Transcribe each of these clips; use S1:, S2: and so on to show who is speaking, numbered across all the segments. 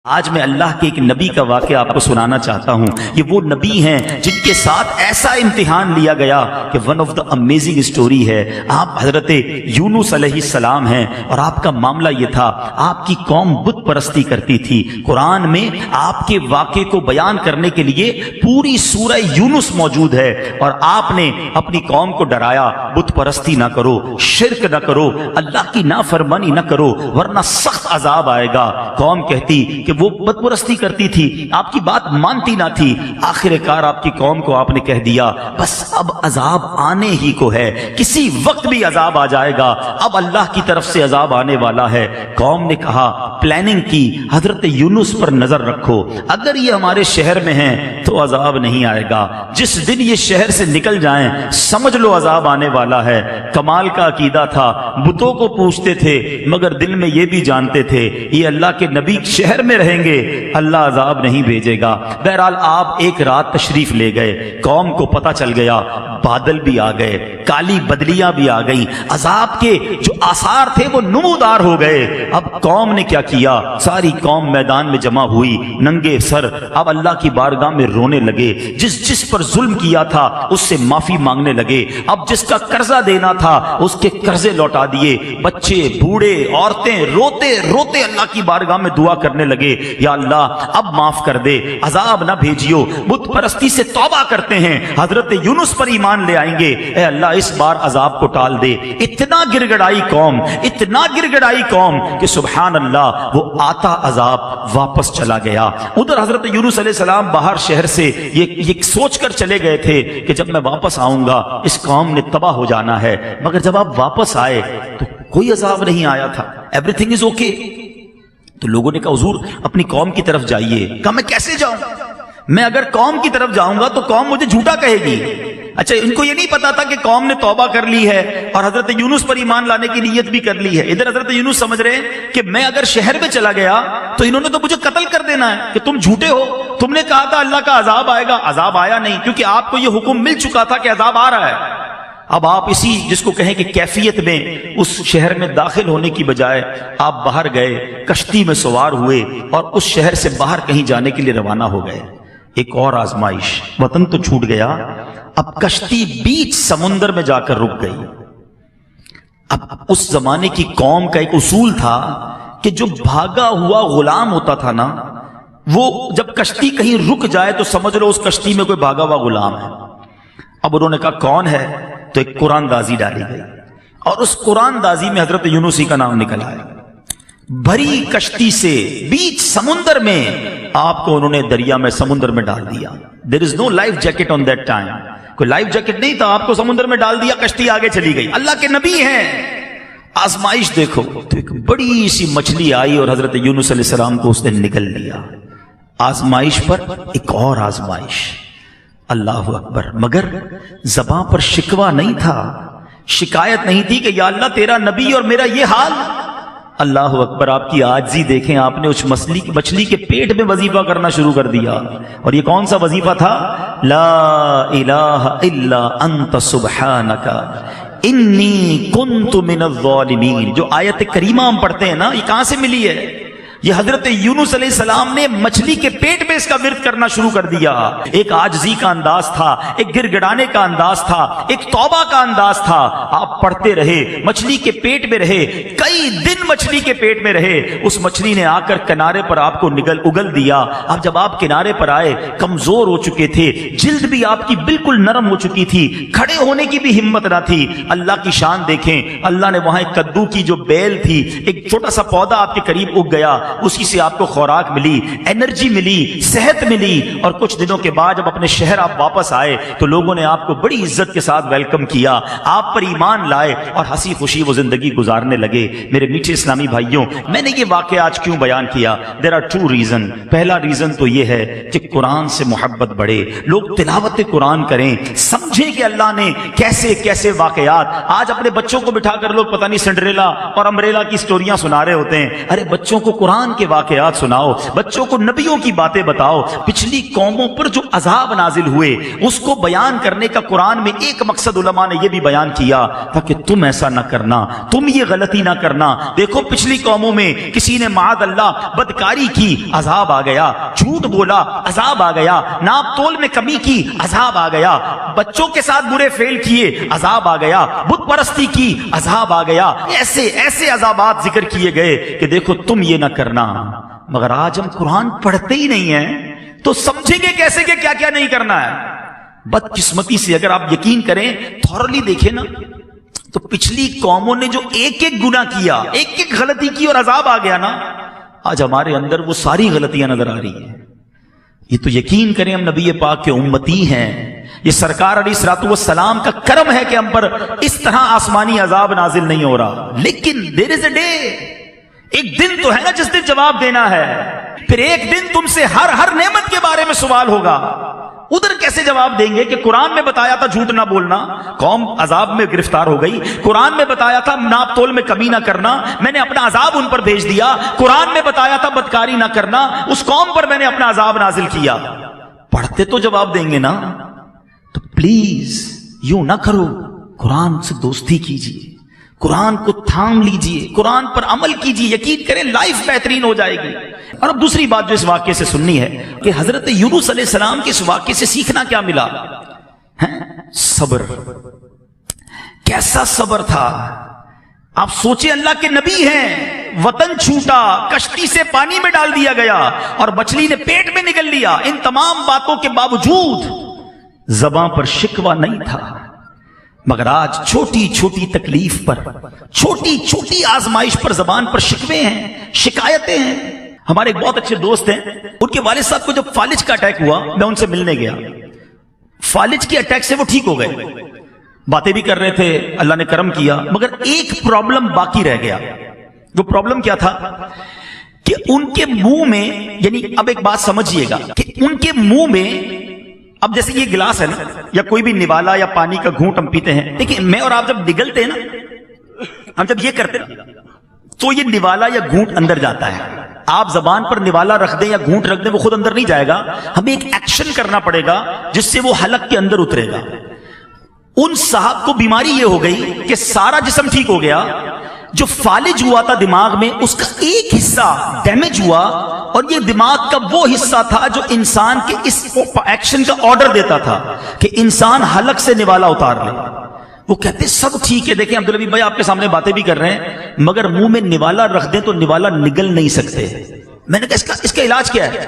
S1: آج میں اللہ کے ایک نبی کا واقعہ آپ کو سنانا چاہتا ہوں. یہ وہ نبی ہیں جن کے ساتھ ایسا امتحان لیا گیا کہ one of the amazing story ہے. آپ حضرت یونس علیہ السلام ہیں اور آپ کا معاملہ یہ تھا, آپ کی قوم بت پرستی کرتی تھی. قرآن میں آپ کے واقعے کو بیان کرنے کے لیے پوری سورہ یونس موجود ہے اور آپ نے اپنی قوم کو ڈرایا, بت پرستی نہ کرو, شرک نہ کرو, اللہ کی نافرمانی نہ کرو ورنہ سخت عذاب آئے گا. قوم کہتی کہ وہ بت پرستی کرتی تھی, آپ کی بات مانتی نہ تھی. آخر کار آپ کی قوم کو آپ نے کہہ دیا بس اب عذاب آنے ہی کو ہے, کسی وقت بھی عذاب آ جائے گا, اب اللہ کی طرف سے عذاب آنے والا ہے. قوم نے کہا, پلاننگ کی, حضرت یونس پر نظر رکھو, اگر یہ ہمارے شہر میں ہیں تو عذاب نہیں آئے گا, جس دن یہ شہر سے نکل جائیں سمجھ لو عذاب آنے والا ہے. کمال کا عقیدہ تھا, بتوں کو پوچھتے تھے مگر دل میں یہ بھی جانتے تھے یہ اللہ کے نبی شہر میں رہیں گے, اللہ عذاب نہیں بھیجے گا. بہرحال آپ ایک رات تشریف لے گئے, قوم کو پتہ چل گیا, بادل بھی آ گئے, کالی بدلیاں بھی آ گئیں, عذاب کے جو آثار تھے وہ نمودار ہو گئے. اب قوم نے کیا کیا, ساری قوم میدان میں جمع ہوئی ننگے سر. اب اللہ کی بارگاہ میں رونے لگے, جس پر ظلم کیا تھا اس سے معافی مانگنے لگے. اب جس کا قرضہ دینا تھا اس کے قرضے لوٹا دیے. بچے, بوڑھے, عورتیں روتے روتے اللہ کی بارگاہ میں دعا کرنے لگے, یا اللہ اب معاف کر دے, عذاب نہ بھیجیو, بت پرستی سے توبہ کرتے ہیں, حضرت یونس پر ایمان لے آئیں گے, اے اللہ اس بار عذاب کو ٹال دے. اتنا گڑگڑائی قوم, اتنا گڑگڑائی قوم کہ سبحان اللہ وہ آتا عذاب واپس چلا گیا. ادھر حضرت یونس علیہ السلام باہر شہر سے یہ سوچ کر چلے گئے تھے کہ جب میں واپس آؤں گا اس قوم نے تباہ ہو جانا ہے, مگر جب آپ واپس آئے تو کوئی عذاب نہیں آیا تھا, ایوری تھنگ از اوکے. تو لوگوں نے کہا حضور اپنی قوم کی طرف جائیے. کہا میں کیسے جاؤں, میں اگر قوم کی طرف جاؤں گا تو قوم مجھے جھوٹا کہے گی. اچھا ان کو یہ نہیں پتا تھا کہ قوم نے توبہ کر لی ہے اور حضرت یونس پر ایمان لانے کی نیت بھی کر لی ہے. ادھر حضرت یونس سمجھ رہے ہیں کہ میں اگر شہر میں چلا گیا تو انہوں نے تو مجھے قتل کر دینا ہے کہ تم جھوٹے ہو, تم نے کہا تھا اللہ کا عذاب آئے گا, عذاب آیا نہیں کیونکہ آپ کو یہ حکم مل چکا تھا کہ عذاب آ رہا ہے. اب آپ اسی جس کو کہیں کہ کیفیت میں اس شہر میں داخل ہونے کی بجائے آپ باہر گئے, کشتی میں سوار ہوئے اور اس شہر سے باہر کہیں جانے کے لیے روانہ ہو گئے. ایک اور آزمائش, وطن تو چھوٹ گیا, اب کشتی بیچ سمندر میں جا کر رک گئی. اب اس زمانے کی قوم کا ایک اصول تھا کہ جو بھاگا ہوا غلام ہوتا تھا نا, وہ جب کشتی کہیں رک جائے تو سمجھ لو اس کشتی میں کوئی بھاگا ہوا غلام ہے. اب انہوں نے کہا کون ہے, تو ایک قرآن دازی ڈالی گئی اور اس قرآن دازی میں حضرت یونس ہی کا نام نکل آیا. بھری کشتی سے بیچ سمندر میں آپ کو انہوں نے دریا میں سمندر میں ڈال دیا. There is no life jacket on that time, کوئی لائف جیکٹ نہیں تھا, آپ کو سمندر میں ڈال دیا, کشتی آگے چلی گئی. اللہ کے نبی ہیں. آزمائش دیکھو, تو ایک بڑی سی مچھلی آئی اور حضرت یونس علیہ السلام کو اس نے نگل لیا. آزمائش پر ایک اور آزمائش, اللہ اکبر. مگر زباں پر شکوہ نہیں تھا, شکایت نہیں تھی کہ یا اللہ تیرا نبی اور میرا یہ حال. اللہ اکبر, آپ کی عاجزی دیکھیں, آپ نے اس مچھلی کے پیٹ میں وظیفہ کرنا شروع کر دیا. اور یہ کون سا وظیفہ تھا, لا الہ الا انت سبحانک انی کنت من الظالمین. جو آیت کریمہ ہم پڑھتے ہیں نا, یہ کہاں سے ملی ہے؟ یہ حضرت یونس علیہ السلام نے مچھلی کے پیٹ میں اس کا ورد کرنا شروع کر دیا. ایک عاجزی کا انداز تھا, ایک گر گڑانے کا انداز تھا, ایک توبہ کا انداز تھا. آپ پڑھتے رہے, مچھلی کے پیٹ میں رہے, کئی دن مچھلی کے پیٹ میں رہے. اس مچھلی نے آ کر کنارے پر آپ کو اگل دیا. اب جب آپ کنارے پر آئے, کمزور ہو چکے تھے, جلد بھی آپ کی بالکل نرم ہو چکی تھی, کھڑے ہونے کی بھی ہمت نہ تھی. اللہ کی شان دیکھیں, اللہ نے وہاں ایک کدو کی جو بیل تھی, ایک چھوٹا سا پودا آپ کے قریب اگ گیا, اسی سے آپ کو خوراک ملی, انرجی ملی, صحت ملی. اور کچھ دنوں کے بعد جب اپنے شہر آپ واپس آئے تو لوگوں نے آپ کو بڑی عزت کے ساتھ ویلکم کیا, آپ پر ایمان لائے اور ہنسی خوشی وہ زندگی گزارنے لگے. میرے میٹھے اسلامی بھائیوں, میں نے یہ واقعہ آج کیوں بیان کیا؟ There are two reason. پہلا ریزن تو یہ ہے کہ قرآن سے محبت بڑھے, لوگ تلاوت قرآن کریں, سمجھیں کہ اللہ نے کیسے کیسے واقعات. آج اپنے بچوں کو بٹھا کر لوگ پتہ نہیں سنڈریلا اور امبریلا کی سٹوریاں سنا رہے ہوتے ہیں. ارے بچوں کو قرآن کے واقعات سناؤ, بچوں کو نبیوں کی باتیں بتاؤ. بتاؤ پچھلی قوموں پر جو عذاب نازل ہوئے اس کو بیان کرنے کا قرآن میں ایک مقصد علماء نے یہ بھی بیان کیا تھا کہ تم ایسا نہ کرنا، تم یہ غلطی نہ کرنا۔ دیکھو پچھلی قوموں میں کسی نے معاذ اللہ بدکاری کی، عذاب آ گیا، جھوٹ بولا، عذاب آ گیا، ناپ تول میں کمی کی، عذاب آ گیا، بچوں کے ساتھ برے فعل کیے، عذاب آ گیا، بت پرستی کی، عذاب آ گیا۔ ایسے ایسے عذابات ذکر کیے گئے کہ دیکھو تم یہ نہ کرنا۔ مگر آج ہم قرآن پڑھتے ہی نہیں ہیں تو سمجھیں گے کیسے کہ کیا کیا نہیں کرنا ہے؟ بدقسمتی سے اگر آپ یقین کریں، تھورلی دیکھیں نا، تو پچھلی قوموں نے جو ایک ایک گناہ کیا، ایک ایک غلطی کی اور عذاب آ گیا نا، آج ہمارے اندر وہ ساری غلطیاں نظر آ رہی ہیں۔ یہ تو یقین کریں ہم نبی پاک کے امتی ہیں، یہ سرکار علیہ الصلوۃ والسلام کا کرم ہے کہ ہم پر اس طرح آسمانی عذاب نازل نہیں ہو رہا۔ لیکن دیر از اے ڈے، ایک دن تو ہے نا جس دن جواب دینا ہے، پھر ایک دن تم سے ہر نعمت کے بارے میں سوال ہوگا۔ ادھر کیسے جواب دیں گے کہ قرآن میں بتایا تھا جھوٹ نہ بولنا، قوم عذاب میں گرفتار ہو گئی، قرآن میں بتایا تھا ناپ تول میں کمی نہ کرنا، میں نے اپنا عذاب ان پر بھیج دیا، قرآن میں بتایا تھا بدکاری نہ کرنا، اس قوم پر میں نے اپنا عذاب نازل کیا۔ پڑھتے تو جواب دیں گے نا، تو پلیز یوں نہ کرو، قرآن سے دوستی کیجیے، قرآن کو تھام لیجئے، قرآن پر عمل کیجئے، یقین کریں لائف بہترین ہو جائے گی۔ اور اب دوسری بات جو اس واقعے سے سننی ہے کہ حضرت یونس علیہ السلام کے اس واقعے سے سیکھنا کیا ملا؟ صبر۔ کیسا صبر تھا! آپ سوچیں، اللہ کے نبی ہیں، وطن چھوٹا، کشتی سے پانی میں ڈال دیا گیا اور مچھلی نے پیٹ میں نگل لیا، ان تمام باتوں کے باوجود زباں پر شکوہ نہیں تھا۔ مگر آج چھوٹی چھوٹی تکلیف پر، چھوٹی چھوٹی آزمائش پر زبان پر شکوے ہیں، شکایتیں ہیں۔ ہمارے ایک بہت اچھے دوست ہیں، ان کے والد صاحب کو جب فالج کا اٹیک ہوا، میں ان سے ملنے گیا، فالج کے اٹیک سے وہ ٹھیک ہو گئے، باتیں بھی کر رہے تھے، اللہ نے کرم کیا، مگر ایک پرابلم باقی رہ گیا۔ وہ پرابلم کیا تھا کہ ان کے منہ میں، یعنی اب ایک بات سمجھیے گا کہ ان کے منہ میں، اب جیسے یہ گلاس ہے نا، یا کوئی بھی نوالا یا پانی کا گھونٹ ہم پیتے ہیں، دیکھیں میں اور آپ جب نگلتے ہیں نا، ہم جب یہ کرتے ہیں تو یہ نوالا یا گھونٹ اندر جاتا ہے۔ آپ زبان پر نوالا رکھ دیں یا گھونٹ رکھ دیں، وہ خود اندر نہیں جائے گا، ہمیں ایک ایکشن کرنا پڑے گا جس سے وہ حلق کے اندر اترے گا۔ ان صاحب کو بیماری یہ ہو گئی کہ سارا جسم ٹھیک ہو گیا، جو فالج ہوا تھا دماغ میں اس کا ایک حصہ ڈیمیج ہوا، اور یہ دماغ کا وہ حصہ تھا جو انسان کے اس ایکشن کا آرڈر دیتا تھا کہ انسان حلق سے نوالا اتار لے۔ وہ کہتے سب ٹھیک ہے، دیکھیں عبدالحبیب بھائی آپ کے سامنے باتیں بھی کر رہے ہیں، مگر منہ میں نوالا رکھ دیں تو نوالا نگل نہیں سکتے۔ میں نے کہا اس کا علاج کیا ہے؟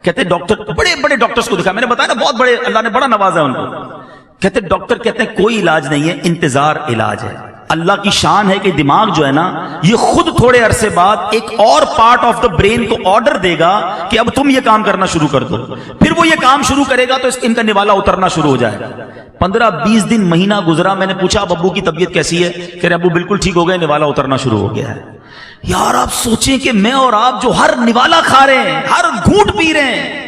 S1: کہتے ڈاکٹر، بڑے بڑے ڈاکٹرز کو دکھا، میں نے بتایا نا بہت بڑے، اللہ نے بڑا نوازا ہے ان کو۔ کہتے ڈاکٹر کہتے ہیں کوئی علاج نہیں ہے، انتظار علاج ہے۔ اللہ کی شان ہے کہ دماغ جو ہے نا، یہ خود تھوڑے عرصے بعد ایک اور پارٹ آف دا برین کو آرڈر دے گا کہ اب تم یہ کام کرنا شروع کر دو، پھر وہ یہ کام شروع کرے گا تو ان کا نوالا اترنا شروع ہو جائے گا۔ 15-20 دن مہینہ گزرا، میں نے پوچھا اب ابو کی طبیعت کیسی ہے؟ کہہ رہے ابو بالکل ٹھیک ہو گئے، نوالا اترنا شروع ہو گیا ہے۔ یار آپ سوچیں کہ میں اور آپ جو ہر نوالا کھا رہے ہیں، ہر گھونٹ پی رہے ہیں،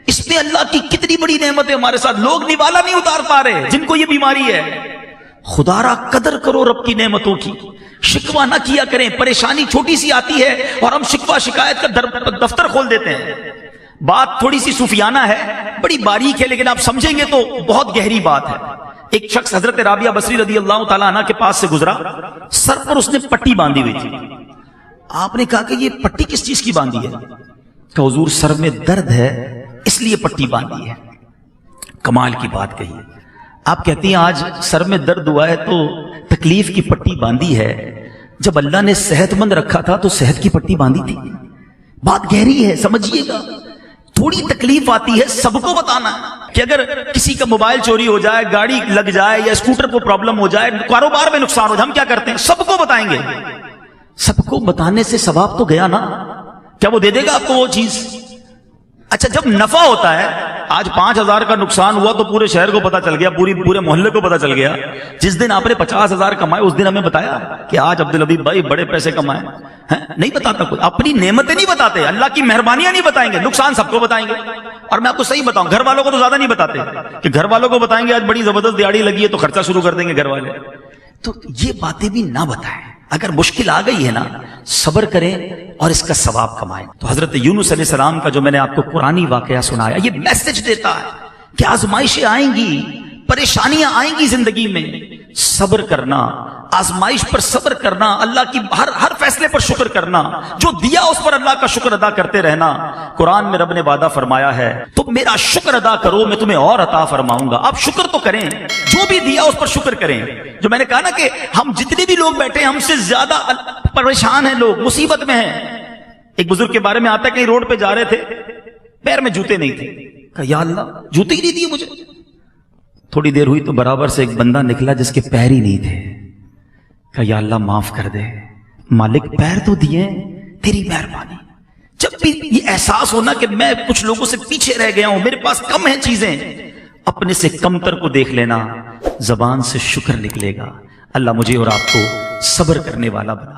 S1: اس میں اللہ کی کتنی بڑی نعمت ہے ہمارے ساتھ۔ لوگ نوالا نہیں اتار پا رہے جن کو یہ بیماری ہے۔ خدا را قدر کرو رب کی نعمتوں کی، شکوہ نہ کیا کریں۔ پریشانی چھوٹی سی آتی ہے اور ہم شکوہ شکایت کا دفتر کھول دیتے ہیں۔ بات تھوڑی سی صوفیانہ ہے، بڑی باریک ہے، لیکن آپ سمجھیں گے تو بہت گہری بات ہے۔ ایک شخص حضرت رابعہ بصری رضی اللہ تعالیٰ عنہ کے پاس سے گزرا، سر پر اس نے پٹی باندھی ہوئی تھی۔ آپ نے کہا کہ یہ پٹی کس چیز کی باندھی ہے؟ کہ حضور سر میں درد ہے اس لیے پٹی باندھی ہے۔ کمال کی بات کہی۔ آپ کہتی ہیں آج سر میں درد ہوا ہے تو تکلیف کی پٹی باندھی ہے، جب اللہ نے صحت مند رکھا تھا تو صحت کی پٹی باندھی تھی۔ بات گہری ہے، سمجھیے گا۔ تھوڑی تکلیف آتی ہے سب کو بتانا کہ اگر کسی کا موبائل چوری ہو جائے، گاڑی لگ جائے یا اسکوٹر کو پرابلم ہو جائے، کاروبار میں نقصان ہو جائے، ہم کیا کرتے ہیں؟ سب کو بتائیں گے۔ سب کو بتانے سے ثواب تو گیا نا؟ کیا وہ دے دے گا آپ کو وہ چیز؟ اچھا جب نفع ہوتا ہے، آج 5000 کا نقصان ہوا تو پورے شہر کو پتا چل گیا، پورے محلے کو پتا چل گیا۔ جس دن آپ نے 50,000 کمائے اس دن ہمیں بتایا کہ آج عبدالحبیب بھائی بڑے پیسے کمائے ہیں؟ نہیں بتاتا کوئی، اپنی نعمتیں نہیں بتاتے، اللہ کی مہربانیاں نہیں بتائیں گے، نقصان سب کو بتائیں گے۔ اور میں آپ کو صحیح بتاؤں، گھر والوں کو تو زیادہ نہیں بتاتے کہ گھر والوں کو بتائیں گے آج بڑی زبردست دیہڑی لگی ہے تو خرچہ شروع کر دیں گے گھر والے۔ تو یہ باتیں بھی نہ بتائیں، اگر مشکل آ گئی ہے نا، صبر کریں اور اس کا ثواب کمائیں۔ تو حضرت یونس علیہ السلام کا جو میں نے آپ کو قرآنی واقعہ سنایا، یہ میسج دیتا ہے کہ آزمائشیں آئیں گی، پریشانیاں آئیں گی زندگی میں، صبر کرنا، آزمائش پر صبر کرنا، اللہ کی ہر فیصلے پر شکر کرنا، جو دیا اس پر اللہ کا شکر ادا کرتے رہنا۔ قرآن میں رب نے وعدہ فرمایا ہے تم میرا شکر ادا کرو میں تمہیں اور عطا فرماؤں گا۔ آپ شکر تو کریں، جو بھی دیا اس پر شکر کریں۔ جو میں نے کہا نا کہ ہم جتنے بھی لوگ بیٹھے ہیں ہم سے زیادہ پریشان ہیں، لوگ مصیبت میں ہیں۔ ایک بزرگ کے بارے میں آتا ہے کہ روڈ پہ جا رہے تھے، پیر میں جوتے نہیں تھے، کہا یا اللہ جوتے ہی نہیں دیے مجھے۔ تھوڑی دیر ہوئی تو برابر سے ایک بندہ نکلا جس کے پیر ہی نہیں تھے، کہا یا اللہ معاف کر دے، مالک پیر تو دیے، تیری مہربانی۔ جب بھی یہ احساس ہونا کہ میں کچھ لوگوں سے پیچھے رہ گیا ہوں، میرے پاس کم ہیں چیزیں، اپنے سے کمتر کو دیکھ لینا، زبان سے شکر نکلے گا۔ اللہ مجھے اور آپ کو صبر کرنے والا بنا۔